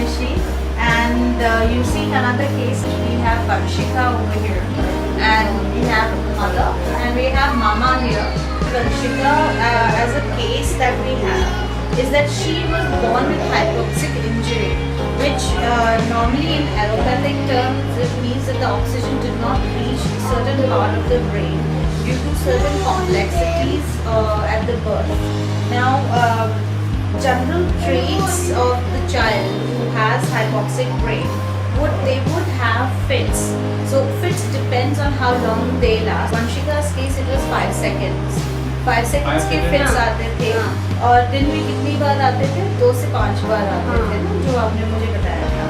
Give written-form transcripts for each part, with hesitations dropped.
is she. And you see another case, we have Varshika over here, and we have mother, and we have mama here. Varshika, as a case that we have, is that she was born with hypoxic injury, which normally in allopathic terms it means that the oxygen did not reach a certain part of the brain due to certain complexities at the birth. Now, general traits of the child who has hypoxic brain would have fits. So fits depends on how long they last. Vanshika's case it was 5 seconds. 5 seconds के fits आते थे और दिन में कितनी बार आते थे? 2 से 5 बार आते थे ना, जो आपने मुझे बताया था.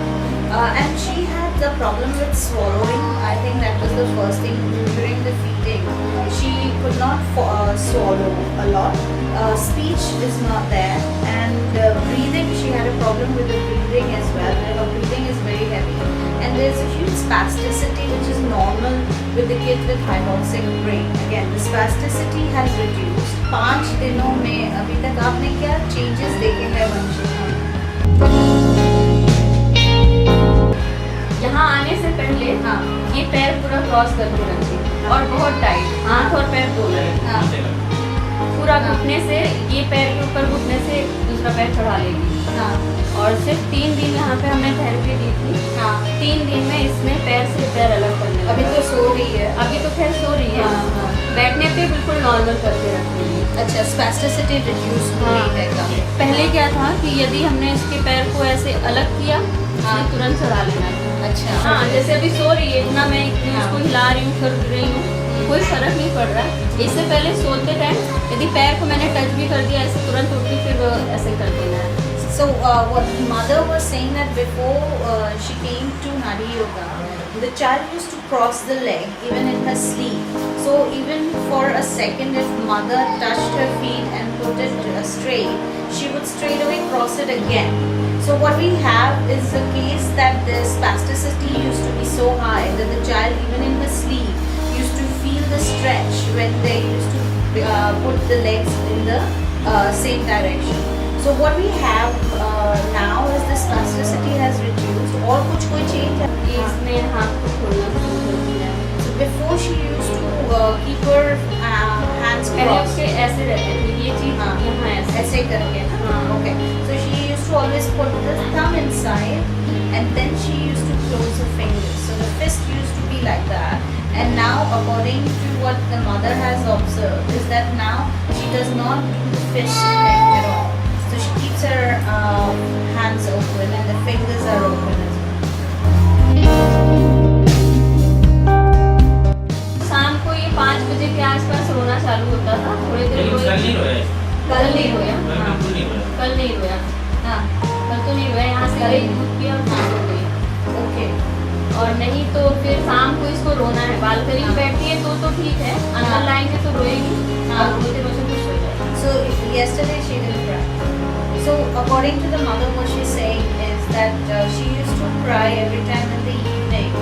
And she had the problem with swallowing. I think that was the first thing during the feeding. She could not swallow a lot. Speech is not there, and breathing. She had a problem with the breathing as well. Her breathing is very heavy, and there's a huge spasticity which is normal with the kid with hypoxic brain. Again, the spasticity has reduced. 5 दिनों में अभी तक आपने क्या changes देखे हैं वंशिका? यहाँ आने से पहले ये पैर पूरा क्रॉस करके रखती और बहुत टाइट, हाथ और पैर दोनों पूरा घुटने से, ये पैर के ऊपर घुटने से दूसरा पैर चढ़ा लेगी. और सिर्फ 3 दिन यहाँ पे हमने थेरेपी दी थी. 3 दिन में इसमें पैर से पैर अलग करने लगा. अभी तो सो रही है. अभी तो खैर सो रही है. बैठने पे बिल्कुल नॉर्मल करके रखती है. अच्छा, स्पैस्टिसिटी रिड्यूस हुई है काफी. पहले क्या था कि यदि हमने इसके पैर को ऐसे अलग किया तो तुरंत चढ़ा लेना था. अच्छा. हाँ, जैसे अभी सो रही है, इतना मैं इसको हिला रही हूँ, कर रही हूँ, कोई फर्क नहीं पड़ रहा. इससे पहले सोते टाइम यदि पैर को मैंने टच भी कर दिया, ऐसे तुरंत उठती फिर ऐसे कर देना है. So what mother was saying that before she came to Nadi Yoga, the child used to cross the leg even in her sleep. So even for a second, if mother touched her feet and put it straight, she would straight away cross it again. So what we have is a case that the spasticity used to be so high that the child even in the sleep used to feel the stretch when they used to put the legs in the same direction. So what we have now is the spasticity has reduced. और कुछ कोई change है? इसमें हाथ को खोलना शुरू कर दिया है. So before she used to keep her hands पहले crossed. उसके ऐसे रहते थे, ये चीज यहाँ ऐसे. ऐसे करके ना. Okay. So she used to always put the thumb inside, and then she used to close her fingers. So the fist used to be like that. And now, according to what the mother has observed, is that now she does not do the fist like at all. So she keeps her hands open and the fingers are open as well. शाम को ये 5 बजे के आसपास रोना चालू होता था. थोड़ी देर रोए. कल नहीं रोया. कल नहीं रोया. हाँ. कल तो नहीं रोया. यहाँ से गई, दूध पिया और शाम हो गई. Okay. और नहीं तो फिर शाम को इसको रोना है. बालकनी में बैठती है तो ठीक है, अंदर लाएंगे तो रोएगी. और रोते रोते खुश हो जाएगी. So yesterday she didn't cry. So according to the mother, what she's saying is that she used to cry every time in the evening,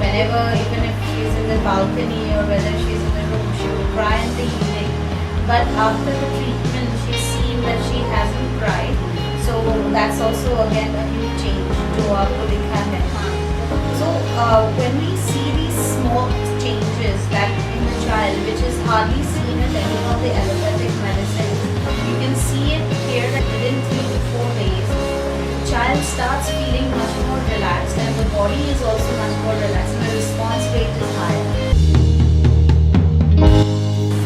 whenever, even if she's in the balcony or whether she's in the room, she would cry in the evening. But after the treatment, she's seen that she hasn't cried. So that's also again a huge change to aapko dikha hai. So when we see these small changes that in the child, which is hardly seen in any of the allopathic medicine, you can see it here that within 3 to 4 days, the child starts feeling much more relaxed and the body is also much more relaxed and the response rate is higher.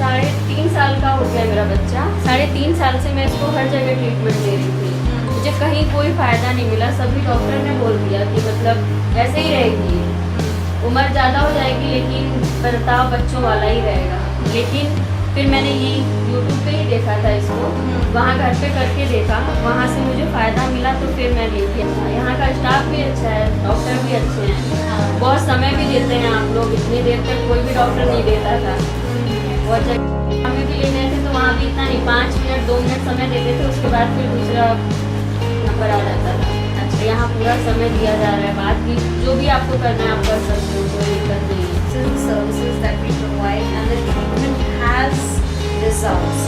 3.5 साल का हो गया मेरा बच्चा. 3.5 साल से मैं इसको हर जगह ट्रीटमेंट दे रही थी. मुझे कहीं कोई फ़ायदा नहीं मिला. सभी डॉक्टर ने बोल दिया कि मतलब ऐसे ही रहेगी, उम्र ज़्यादा हो जाएगी लेकिन बर्ताव बच्चों वाला ही रहेगा. लेकिन फिर मैंने ये YouTube पे ही देखा था इसको, वहाँ घर पे करके देखा, वहाँ से मुझे फ़ायदा मिला तो फिर मैं लेके आया. यहाँ का स्टाफ भी अच्छा है, डॉक्टर भी अच्छे हैं, बहुत समय भी देते हैं आप लोग. इतनी देर तक कोई भी डॉक्टर नहीं देता था. और जब हमें भी लेने थे तो वहाँ भी इतना नहीं, 5 मिनट 2 मिनट समय देते थे, उसके बाद फिर दूसरा नंबर आ जाता था. अच्छा, यहाँ पूरा समय दिया जा रहा है. बात की जो भी आपको करना है आप कर सकते हो, कोई दिक्कत नहीं है. Services that we provide and the treatment has results.